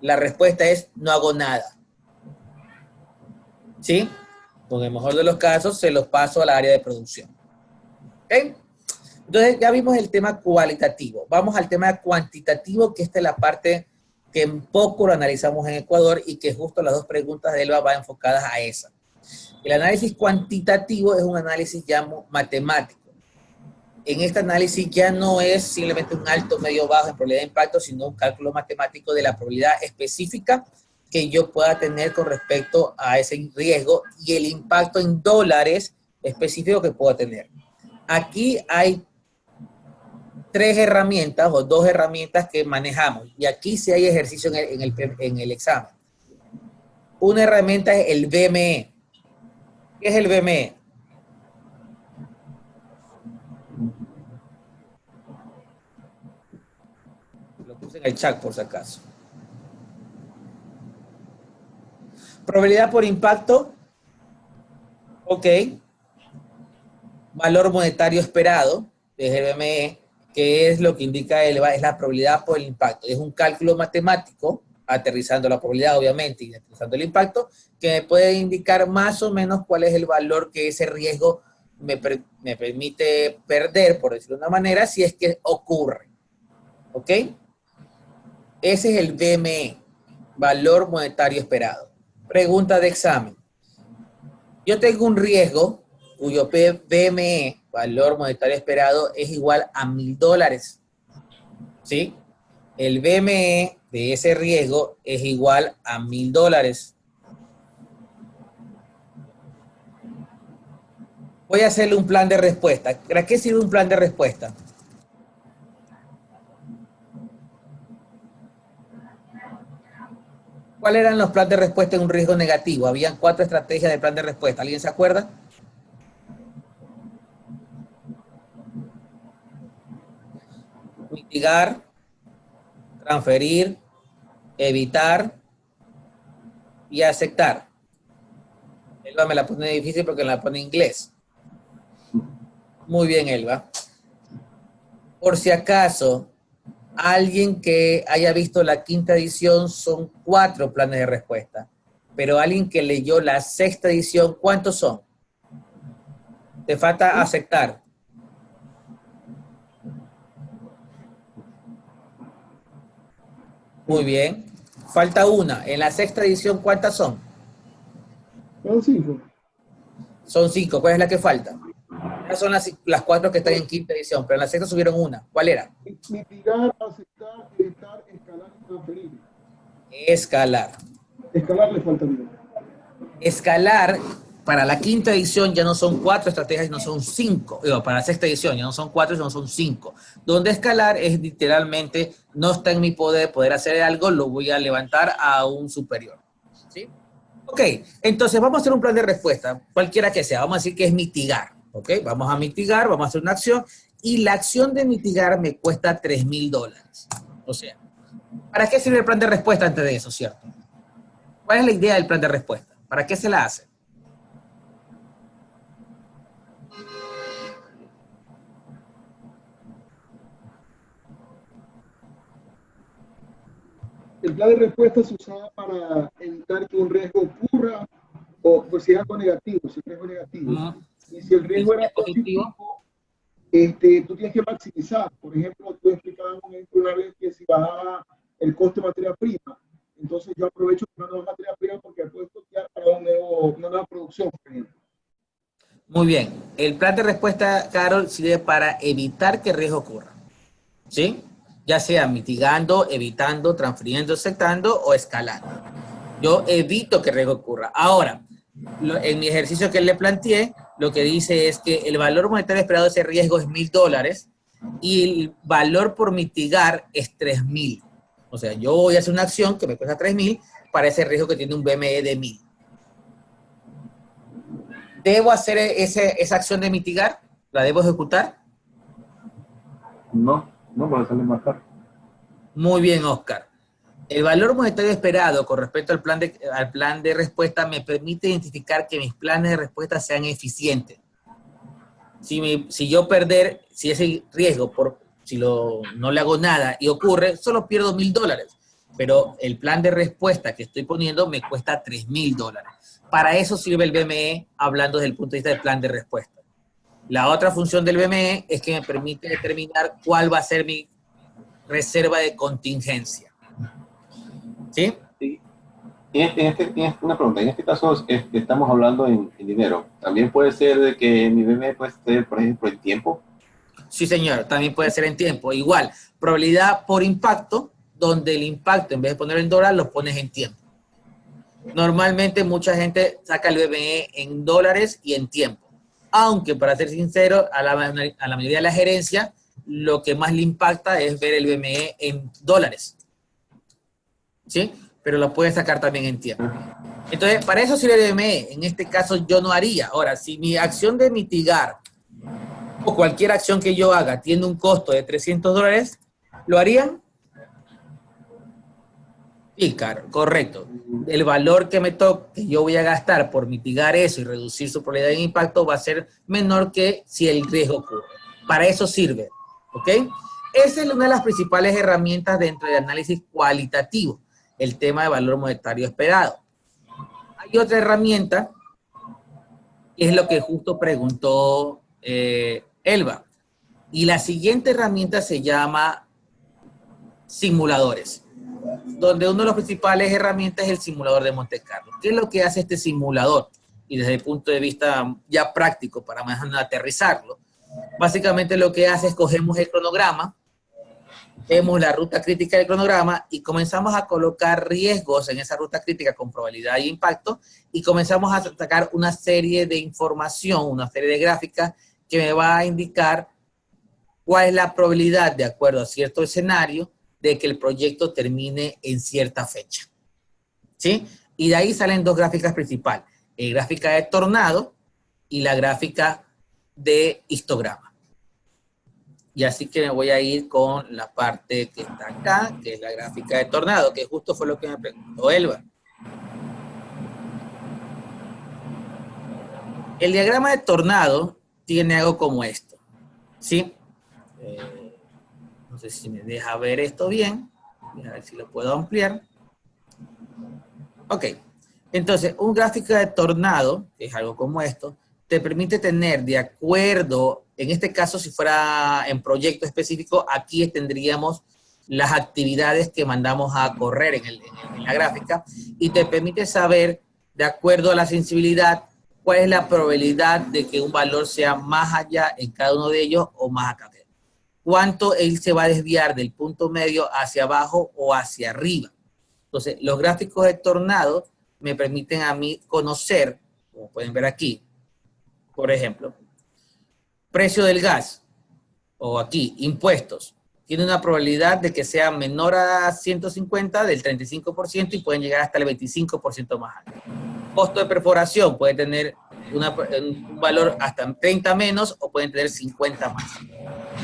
S1: la respuesta es, no hago nada. ¿Sí? Con el mejor de los casos, se los paso al área de producción. ¿Ok? Entonces ya vimos el tema cualitativo. Vamos al tema cuantitativo, que esta es la parte que poco lo analizamos en Ecuador y que justo las dos preguntas de Elba van enfocadas a esa. El análisis cuantitativo es un análisis ya matemático. En este análisis ya no es simplemente un alto, medio, bajo en probabilidad de impacto, sino un cálculo matemático de la probabilidad específica que yo pueda tener con respecto a ese riesgo y el impacto en dólares específico que pueda tener. Aquí hay tres herramientas o dos herramientas que manejamos y aquí sí hay ejercicio en el examen. Una herramienta es el VME. ¿Qué es el VME? Lo puse en el chat por si acaso. Probabilidad por impacto. Ok. Valor monetario esperado, es el VME, que es lo que indica es la probabilidad por el impacto. Es un cálculo matemático, aterrizando la probabilidad obviamente y aterrizando el impacto, que me puede indicar más o menos cuál es el valor que ese riesgo me permite perder, por decirlo de una manera, si es que ocurre. ¿Ok? Ese es el VME, valor monetario esperado. Pregunta de examen. Yo tengo un riesgo cuyo VME, valor monetario esperado, es igual a $1,000. ¿Sí? El VME de ese riesgo es igual a $1,000. Voy a hacerle un plan de respuesta. ¿Para qué sirve un plan de respuesta? ¿Cuáles eran los planes de respuesta en un riesgo negativo? Habían 4 estrategias de plan de respuesta. ¿Alguien se acuerda? Mitigar, transferir, evitar y aceptar. Elba me la pone difícil porque me la pone en inglés. Muy bien, Elba. Por si acaso, alguien que haya visto la 5ª edición, son 4 planes de respuesta. Pero alguien que leyó la 6ª edición, ¿cuántos son? Te falta aceptar. Muy bien. Falta una. En la 6ª edición, ¿cuántas son?
S2: Son 5.
S1: Son 5. ¿Cuál es la que falta? Esas son las 4 que están en 5ª edición, pero en la 6ª subieron una. ¿Cuál era?
S2: Mitigar, aceptar, evitar, escalar y transferir.
S1: Escalar.
S2: Escalar le falta bien.
S1: Escalar, para la 5ª edición ya no son 4 estrategias, no son 5. Para la 6ª edición ya no son 4, sino son 5. Donde escalar es literalmente, no está en mi poder hacer algo, lo voy a levantar a un superior. ¿Sí? Ok, entonces vamos a hacer un plan de respuesta, cualquiera que sea. Vamos a decir que es mitigar. Ok, vamos a mitigar, vamos a hacer una acción. Y la acción de mitigar me cuesta $3,000. O sea, ¿para qué sirve el plan de respuesta antes de eso, cierto? ¿Cuál es la idea del plan de respuesta? ¿Para qué se la hace?
S2: El plan de respuesta se usaba para evitar que un riesgo ocurra o pues, si es algo negativo, si el riesgo es negativo. Y si el riesgo era positivo, tú tienes que maximizar. Por ejemplo, tú explicabas una vez que si bajaba el coste de materia prima, entonces yo aprovecho una nueva materia prima porque puedo estudiar para una nueva producción, por ejemplo.
S1: Muy bien. El plan de respuesta, Carol, sirve para evitar que el riesgo ocurra. ¿Sí? Ya sea mitigando, evitando, transfiriendo, aceptando o escalando. Yo evito que el riesgo ocurra. Ahora, en mi ejercicio que le planteé, lo que dice es que el valor monetario esperado de ese riesgo es $1,000 y el valor por mitigar es 3,000. O sea, yo voy a hacer una acción que me cuesta 3,000 para ese riesgo que tiene un BME de 1,000. ¿Debo hacer esa acción de mitigar? ¿La debo ejecutar?
S4: No, porque sale más caro.
S1: Muy bien, Oscar. El valor monetario esperado con respecto al plan de respuesta me permite identificar que mis planes de respuesta sean eficientes. Si yo perder, si ese riesgo, no le hago nada y ocurre, solo pierdo $1,000. Pero el plan de respuesta que estoy poniendo me cuesta $3,000. Para eso sirve el BME, hablando desde el punto de vista del plan de respuesta. La otra función del BME es que me permite determinar cuál va a ser mi reserva de contingencia. ¿Sí?
S4: Sí. Una pregunta, en este caso estamos hablando en dinero. También puede ser de que mi BME puede ser, por ejemplo, en tiempo.
S1: Sí, señor, también puede ser en tiempo. Igual, probabilidad por impacto, donde el impacto, en vez de ponerlo en dólar, lo pones en tiempo. Normalmente mucha gente saca el BME en dólares y en tiempo. Aunque, para ser sincero, a la mayoría de la gerencia, lo que más le impacta es ver el BME en dólares. ¿Sí? Pero lo puedes sacar también en tiempo. Entonces, para eso sirve el BME. En este caso, yo no haría. Ahora, si mi acción de mitigar o cualquier acción que yo haga tiene un costo de $300, ¿lo harían? Sí, claro, correcto. El valor que yo voy a gastar por mitigar eso y reducir su probabilidad de impacto va a ser menor que si el riesgo ocurre. Para eso sirve, ¿ok? Esa es una de las principales herramientas dentro del análisis cualitativo, el tema de valor monetario esperado. Hay otra herramienta, que es lo que justo preguntó Elba. Y la siguiente herramienta se llama simuladores, donde una de las principales herramientas es el simulador de Monte Carlo. ¿Qué es lo que hace este simulador? Y desde el punto de vista ya práctico, para más aterrizarlo, básicamente lo que hace es cogemos el cronograma, vemos la ruta crítica del cronograma y comenzamos a colocar riesgos en esa ruta crítica con probabilidad y impacto y comenzamos a sacar una serie de información, una serie de gráficas que me va a indicar cuál es la probabilidad, de acuerdo a cierto escenario, de que el proyecto termine en cierta fecha. ¿Sí? Y de ahí salen dos gráficas principales, la gráfica de tornado y la gráfica de histograma. Y así que me voy a ir con la parte que está acá, que es la gráfica de tornado, que justo fue lo que me preguntó Elba. El diagrama de tornado tiene algo como esto, ¿sí? No sé si me deja ver esto bien. Voy a ver si lo puedo ampliar. Ok. Entonces, un gráfico de tornado, que es algo como esto, te permite tener de acuerdo, en este caso, si fuera en proyecto específico, aquí tendríamos las actividades que mandamos a correr en la gráfica y te permite saber, de acuerdo a la sensibilidad, cuál es la probabilidad de que un valor sea más allá en cada uno de ellos o más acá. Cuánto él se va a desviar del punto medio hacia abajo o hacia arriba. Entonces, los gráficos de tornado me permiten a mí conocer, como pueden ver aquí, por ejemplo, precio del gas, o aquí, impuestos. Tiene una probabilidad de que sea menor a 150 del 35% y pueden llegar hasta el 25% más alto. Costo de perforación puede tener un valor hasta 30 menos o pueden tener 50 más.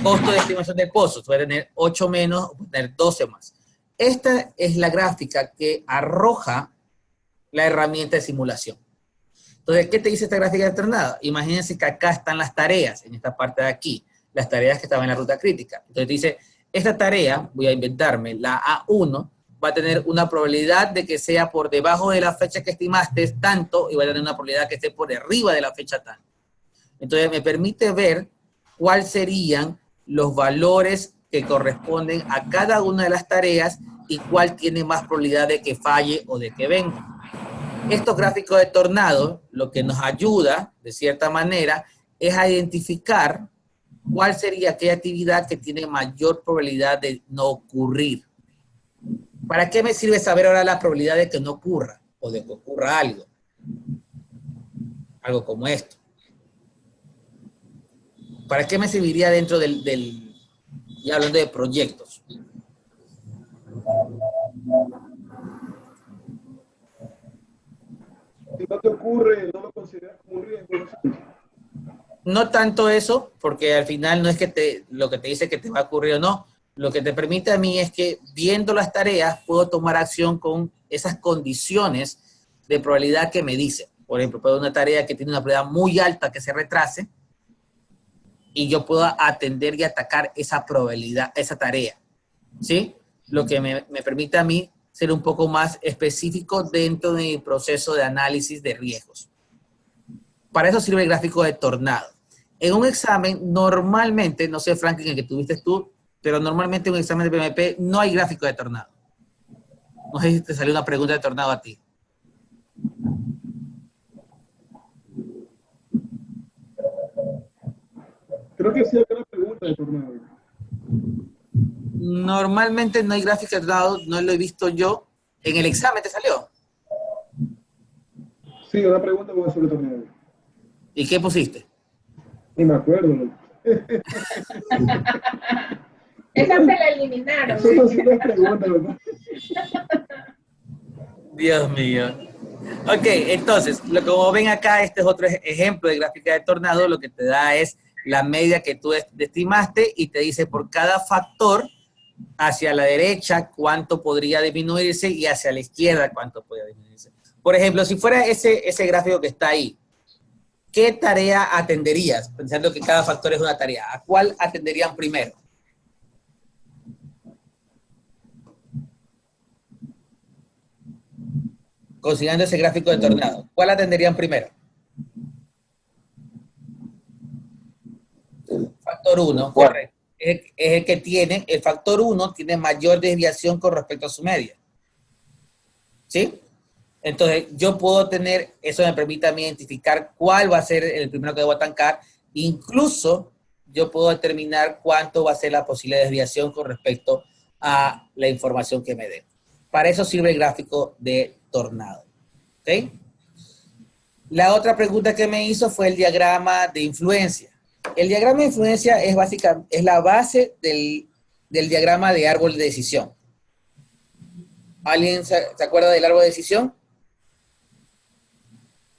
S1: Costo de estimación de pozos puede tener 8 menos o puede tener 12 más. Esta es la gráfica que arroja la herramienta de simulación. Entonces, ¿qué te dice esta gráfica de tornado? Imagínense que acá están las tareas, en esta parte de aquí, las tareas que estaban en la ruta crítica. Entonces dice, esta tarea, voy a inventarme, la A1, va a tener una probabilidad de que sea por debajo de la fecha que estimaste tanto y va a tener una probabilidad que esté por arriba de la fecha tanto. Entonces me permite ver cuáles serían los valores que corresponden a cada una de las tareas y cuál tiene más probabilidad de que falle o de que venga. Estos gráficos de tornado lo que nos ayuda, de cierta manera, es a identificar cuál sería aquella actividad que tiene mayor probabilidad de no ocurrir. ¿Para qué me sirve saber ahora la probabilidad de que no ocurra o de que ocurra algo? Algo como esto. ¿Para qué me serviría dentro y hablando de proyectos?
S2: Si no te ocurre, no lo consideras como un riesgo.
S1: No tanto eso, porque al final no es que lo que te dice que te va a ocurrir o no. Lo que te permite a mí es que viendo las tareas puedo tomar acción con esas condiciones de probabilidad que me dicen. Por ejemplo, puedo una tarea que tiene una probabilidad muy alta que se retrase y yo puedo atender y atacar esa probabilidad, esa tarea. ¿Sí? Lo que me permite a mí ser un poco más específico dentro de mi proceso de análisis de riesgos. Para eso sirve el gráfico de tornado. En un examen, normalmente, no sé, Franklin, el que tuviste tú, pero normalmente en un examen de PMP no hay gráfico de tornado. No sé si te salió una pregunta de tornado a ti.
S2: Creo que sí hay una pregunta de tornado.
S1: Normalmente no hay gráfico de tornado, no lo he visto yo. ¿En el examen te salió?
S2: Sí, una pregunta sobre tornado.
S1: ¿Y qué pusiste?
S2: Ni me acuerdo.
S3: Esa se la eliminaron.
S2: Eso no es una pregunta, ¿verdad?
S1: Dios mío. Ok, entonces, como ven acá, este es otro ejemplo de gráfica de tornado. Lo que te da es la media que tú estimaste y te dice por cada factor hacia la derecha cuánto podría disminuirse y hacia la izquierda cuánto podría disminuirse. Por ejemplo, si fuera ese gráfico que está ahí, ¿qué tarea atenderías? Pensando que cada factor es una tarea. ¿A cuál atenderían primero? Considerando ese gráfico de tornado, ¿cuál atenderían primero? Factor 1, correcto. Es el que tiene, el factor 1 tiene mayor desviación con respecto a su media. ¿Sí? Entonces, yo puedo tener, eso me permite a mí identificar cuál va a ser el primero que debo atacar. Incluso, yo puedo determinar cuánto va a ser la posible desviación con respecto a la información que me dé. Para eso sirve el gráfico de tornado. ¿Ok? La otra pregunta que me hizo fue el diagrama de influencia. El diagrama de influencia es básicamente, es la base del diagrama de árbol de decisión. ¿Alguien se acuerda del árbol de decisión?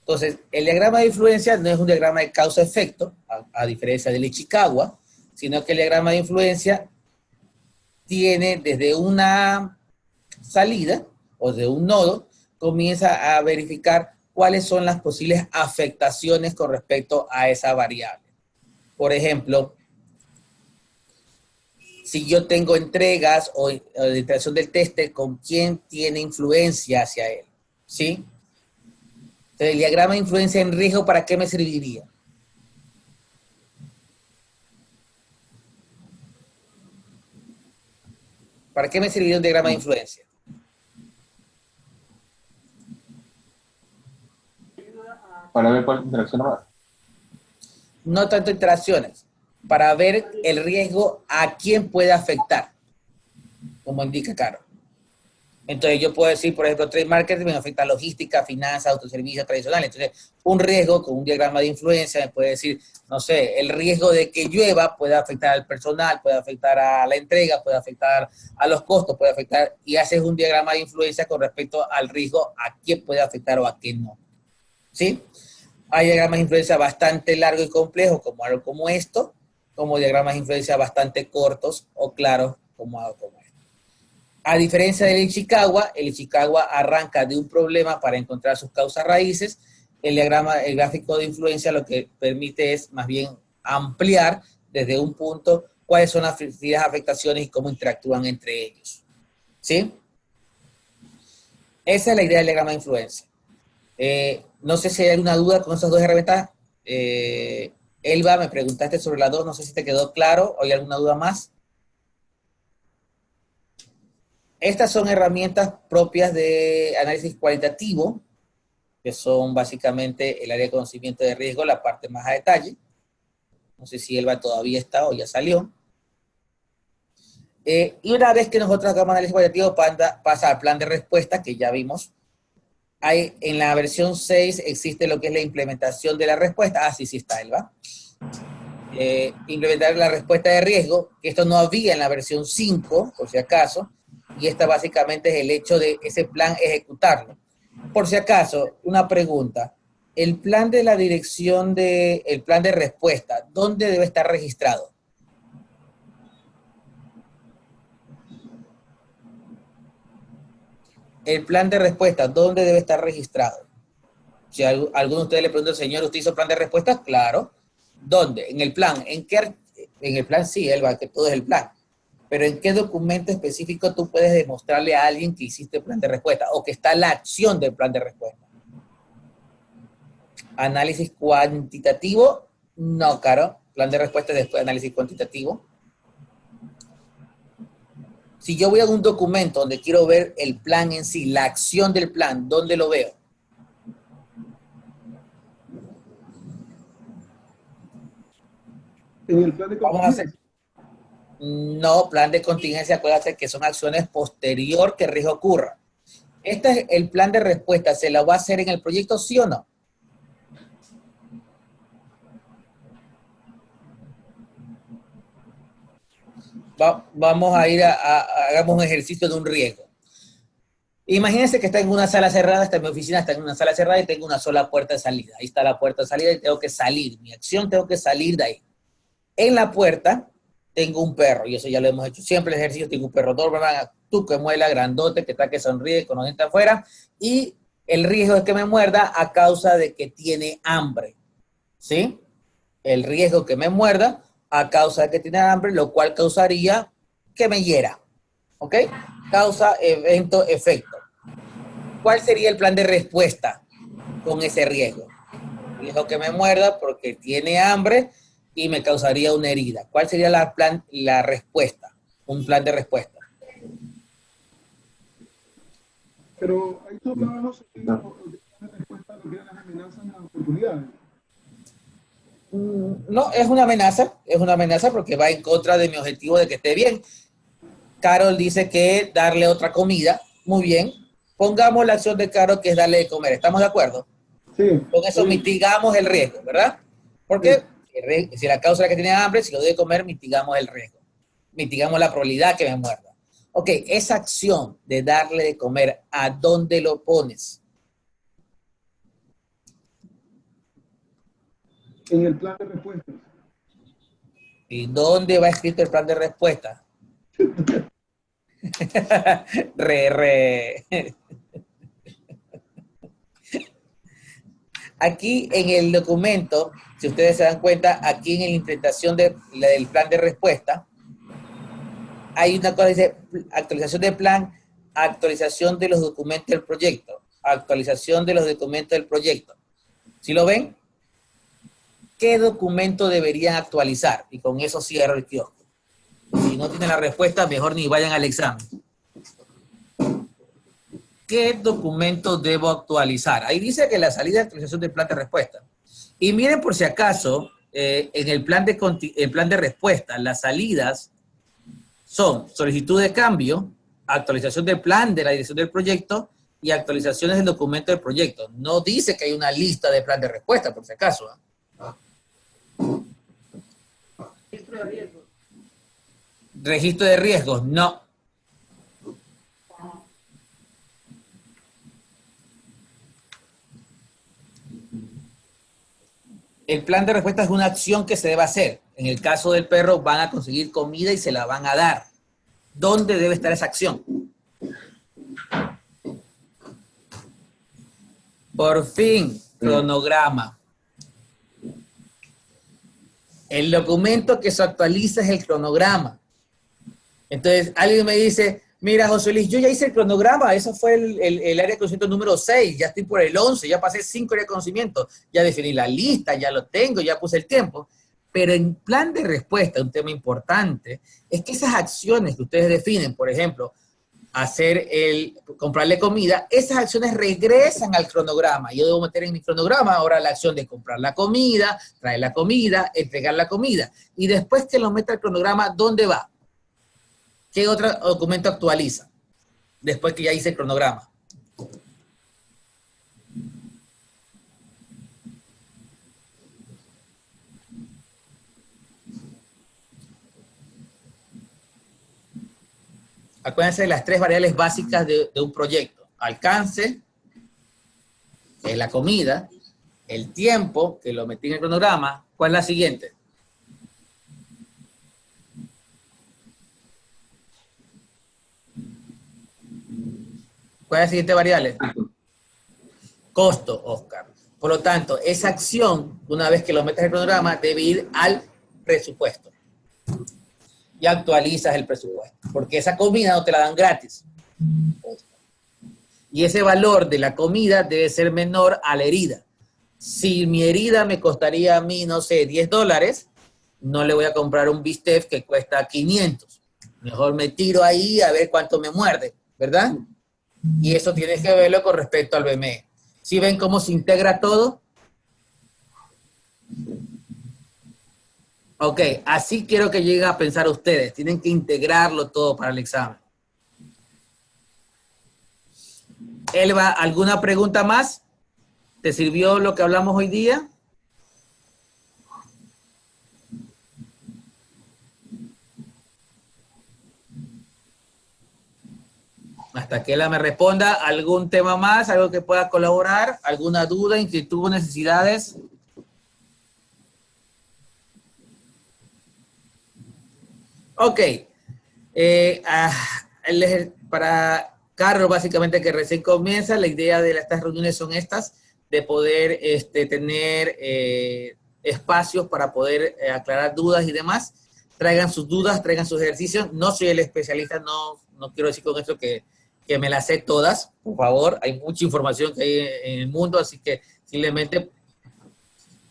S1: Entonces, el diagrama de influencia no es un diagrama de causa-efecto, a diferencia del Ichikawa, sino que el diagrama de influencia tiene desde una salida o de un nodo, comienza a verificar cuáles son las posibles afectaciones con respecto a esa variable. Por ejemplo, si yo tengo entregas o de interacción del tester, ¿con quién tiene influencia hacia él? ¿Sí? Entonces, el diagrama de influencia en riesgo, ¿para qué me serviría? ¿Para qué me serviría un diagrama de influencia?
S4: Para ver cuál interacción más.
S1: No tanto interacciones, para ver el riesgo a quién puede afectar, como indica Caro. Entonces yo puedo decir, por ejemplo, trade marketing me afecta a logística, finanzas, autoservicios tradicionales. Entonces, un riesgo con un diagrama de influencia me puede decir, no sé, el riesgo de que llueva puede afectar al personal, puede afectar a la entrega, puede afectar a los costos, puede afectar, y haces un diagrama de influencia con respecto al riesgo a quién puede afectar o a quién no. ¿Sí? Hay diagramas de influencia bastante largos y complejos, como algo como esto, como diagramas de influencia bastante cortos o claros, como algo como esto. A diferencia del Ichikawa, el Ichikawa arranca de un problema para encontrar sus causas raíces. El gráfico de influencia lo que permite es más bien ampliar desde un punto cuáles son las afectaciones y cómo interactúan entre ellos. ¿Sí? Esa es la idea del diagrama de influencia. No sé si hay alguna duda con esas dos herramientas. Elba, me preguntaste sobre las dos, no sé si te quedó claro o hay alguna duda más. Estas son herramientas propias de análisis cualitativo, que son básicamente el área de conocimiento de riesgo, la parte más a detalle. No sé si Elba todavía está o ya salió. Y una vez que nosotros hagamos análisis cualitativo, pasa al plan de respuesta, que ya vimos. En la versión 6 existe lo que es la implementación de la respuesta. Sí está, Elba. Implementar la respuesta de riesgo, que esto no había en la versión 5, por si acaso, y esta básicamente es el hecho de ese plan ejecutarlo. Por si acaso, una pregunta. El plan de la dirección el plan de respuesta, ¿dónde debe estar registrado? El plan de respuesta, ¿dónde debe estar registrado? Si alguno de ustedes le pregunta, señor, ¿usted hizo plan de respuesta? Claro. ¿Dónde? En el plan. ¿En el plan sí, Elba, que todo es el plan. Pero ¿en qué documento específico tú puedes demostrarle a alguien que hiciste plan de respuesta o que está la acción del plan de respuesta? Análisis cuantitativo No, Caro. Plan de respuesta después de análisis cuantitativo. Si yo voy a un documento donde quiero ver el plan en sí, la acción del plan, ¿dónde lo veo?
S2: En el plan de
S1: Vamos a hacer. No, plan de contingencia, acuérdate que son acciones posterior que el riesgo ocurra. Este es el plan de respuesta. ¿Se lo va a hacer en el proyecto, sí o no? Vamos a ir hagamos un ejercicio de un riesgo. Imagínense que está en una sala cerrada, está en mi oficina, está en una sala cerrada y tengo una sola puerta de salida. Ahí está la puerta de salida y tengo que salir. Mi acción, tengo que salir de ahí. En la puerta tengo un perro, y eso ya lo hemos hecho siempre el ejercicio. Tengo un perro Doberman, tú que muela, grandote, que está que sonríe con los dientes afuera, y el riesgo es que me muerda a causa de que tiene hambre. ¿Sí? El riesgo que me muerda a causa de que tiene hambre, lo cual causaría que me hiera. ¿Ok? Causa, evento, efecto. ¿Cuál sería el plan de respuesta con ese riesgo? Riesgo que me muerda porque tiene hambre y me causaría una herida. ¿Cuál sería la respuesta? Un plan de respuesta.
S2: Pero ahí tú hablabas de respuesta a lo que eran las amenazas y las oportunidades.
S1: No, es una amenaza porque va en contra de mi objetivo de que esté bien. Carol dice que darle otra comida, muy bien. Pongamos la acción de Carol que es darle de comer, ¿estamos de acuerdo?
S2: Sí.
S1: Con eso mitigamos el riesgo, ¿verdad? Porque si la causa es la que tiene hambre, si lo doy de comer, mitigamos el riesgo. Mitigamos la probabilidad que me muerda. Ok, esa acción de darle de comer, ¿a dónde lo pones?
S2: En el plan de respuestas.
S1: ¿Y dónde va escrito el plan de respuesta? Aquí en el documento, si ustedes se dan cuenta, aquí en la implementación del plan de respuesta, hay una cosa que dice actualización de plan, actualización de los documentos del proyecto, actualización de los documentos del proyecto. ¿Sí lo ven? ¿Qué documento deberían actualizar? Y con eso cierro el kiosco. Si no tienen la respuesta, mejor ni vayan al examen. ¿Qué documento debo actualizar? Ahí dice que la salida de actualización del plan de respuesta. Y miren por si acaso, en el plan de respuesta, las salidas son solicitud de cambio, actualización del plan de la dirección del proyecto y actualizaciones del documento del proyecto. No dice que hay una lista de plan de respuesta, por si acaso.
S3: Registro de riesgos.
S1: Registro de riesgos, no. El plan de respuesta es una acción que se debe hacer. En el caso del perro, van a conseguir comida y se la van a dar. ¿Dónde debe estar esa acción? Por fin, cronograma. El documento que se actualiza es el cronograma. Entonces, alguien me dice, mira, José Luis, yo ya hice el cronograma, eso fue el área de conocimiento número 6, ya estoy por el 11, ya pasé 5 áreas de conocimiento, ya definí la lista, ya lo tengo, ya puse el tiempo. Pero en plan de respuesta, un tema importante, es que esas acciones que ustedes definen, por ejemplo, comprarle comida, esas acciones regresan al cronograma. Yo debo meter en mi cronograma ahora la acción de comprar la comida, traer la comida, entregar la comida. Y después que lo meta al cronograma, ¿dónde va? ¿Qué otro documento actualiza? Después que ya hice el cronograma. Acuérdense de las 3 variables básicas de un proyecto. Alcance, que es la comida, el tiempo, que lo metí en el cronograma. ¿Cuál es la siguiente? ¿Cuál es la siguiente variable? Costo, Oscar. Por lo tanto, esa acción, una vez que lo metes en el cronograma, debe ir al presupuesto. Y actualizas el presupuesto, porque esa comida no te la dan gratis. Y ese valor de la comida debe ser menor a la herida. Si mi herida me costaría a mí, no sé, $10, no le voy a comprar un bistec que cuesta 500. Mejor me tiro ahí a ver cuánto me muerde, ¿verdad? Y eso tienes que verlo con respecto al BME. ¿Sí ven cómo se integra todo? Ok, así quiero que lleguen a pensar ustedes. Tienen que integrarlo todo para el examen. Elba, ¿alguna pregunta más? ¿Te sirvió lo que hablamos hoy día? Hasta que ella me responda, ¿algún tema más? ¿Algo que pueda colaborar? ¿Alguna duda, inquietud, necesidades? Ok. Para Carlos, básicamente, que recién comienza, la idea de estas reuniones son estas, de poder tener espacios para poder aclarar dudas y demás. Traigan sus dudas, traigan sus ejercicios. No soy el especialista, no quiero decir con esto que me las sé todas, por favor. Hay mucha información que hay en el mundo, así que simplemente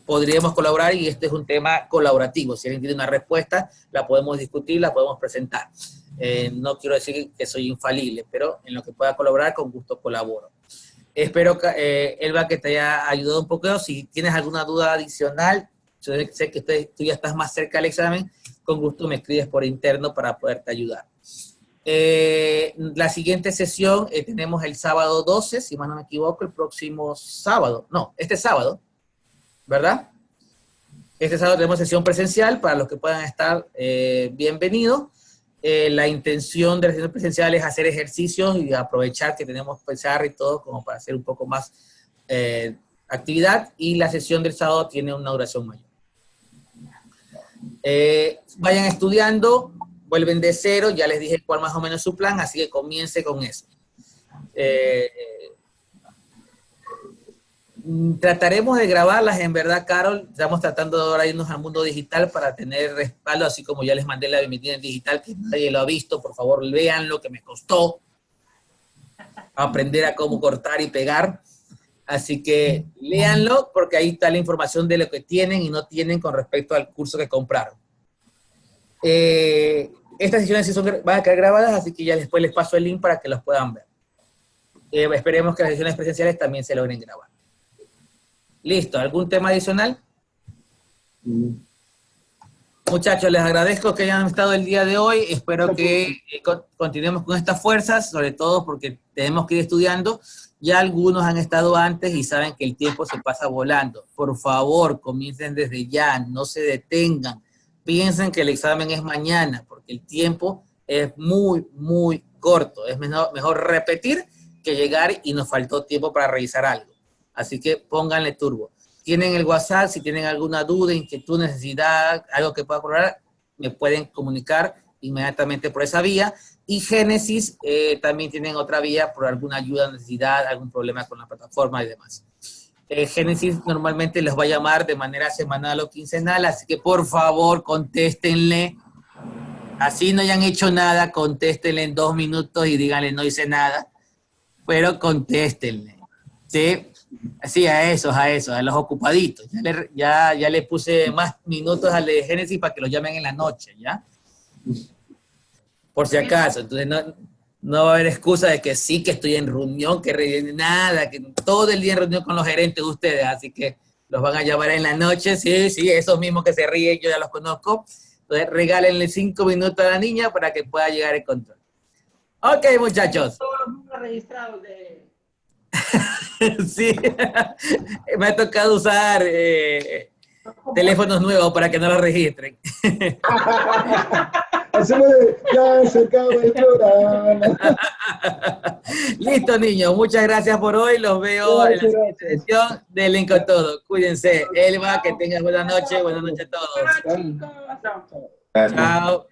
S1: podríamos colaborar y este es un tema colaborativo. Si alguien tiene una respuesta, la podemos discutir, la podemos presentar. No quiero decir que soy infalible, pero en lo que pueda colaborar, con gusto colaboro. Espero, Elba, que te haya ayudado un poco. Si tienes alguna duda adicional, yo sé que tú ya estás más cerca del examen, con gusto me escribes por interno para poderte ayudar. La siguiente sesión tenemos el sábado 12, si más no me equivoco, el próximo sábado. No, este sábado, ¿verdad? Este sábado tenemos sesión presencial, para los que puedan estar, bienvenidos. La intención de la sesión presencial es hacer ejercicios y aprovechar que tenemos pizarra y todo como para hacer un poco más actividad, y la sesión del sábado tiene una duración mayor. Vayan estudiando, vuelven de cero, ya les dije cuál más o menos es su plan, así que comience con eso. Trataremos de grabarlas, en verdad, Carol. Estamos tratando de ahora irnos al mundo digital para tener respaldo, así como ya les mandé la bienvenida en digital, que nadie lo ha visto. Por favor, véanlo, que me costó aprender a cómo cortar y pegar. Así que léanlo, porque ahí está la información de lo que tienen y no tienen con respecto al curso que compraron. Estas sesiones sí van a quedar grabadas, así que ya después les paso el link para que los puedan ver. Esperemos que las sesiones presenciales también se logren grabar. Listo, ¿algún tema adicional? Muchachos, les agradezco que hayan estado el día de hoy. Espero que continuemos con estas fuerzas, sobre todo porque tenemos que ir estudiando. Ya algunos han estado antes y saben que el tiempo se pasa volando. Por favor, comiencen desde ya, no se detengan. Piensen que el examen es mañana, porque el tiempo es muy, muy corto. Es mejor repetir que llegar y nos faltó tiempo para revisar algo. Así que pónganle turbo. Tienen el WhatsApp, si tienen alguna duda, inquietud, necesidad, algo que pueda colaborar, me pueden comunicar inmediatamente por esa vía. Y Génesis también tienen otra vía por alguna ayuda, necesidad, algún problema con la plataforma y demás. Génesis normalmente los va a llamar de manera semanal o quincenal, así que por favor contéstenle. Así no hayan hecho nada, contéstenle en 2 minutos y díganle no hice nada, pero contéstenle. ¿Sí? Sí, a los ocupaditos. Ya le puse más minutos al de Génesis para que los llamen en la noche, ¿ya? Por si acaso. Entonces no va a haber excusa de que sí, que estoy en reunión, nada, que todo el día en reunión con los gerentes de ustedes, así que los van a llamar en la noche, sí, esos mismos que se ríen, yo ya los conozco. Entonces regálenle 5 minutos a la niña para que pueda llegar el control. Ok, muchachos.
S3: Todos los números registrados de...
S1: Sí, me ha tocado usar teléfonos nuevos para que no los registren.
S2: Hacemos ya se acaba el programa.
S1: Listo, niños, muchas gracias por hoy. Los veo en la siguiente sesión. Denle con todo. Cuídense. Elba, que tengas buena noche. Buenas noches a todos.
S3: Chao, chicos.
S4: Gracias.
S1: Chao.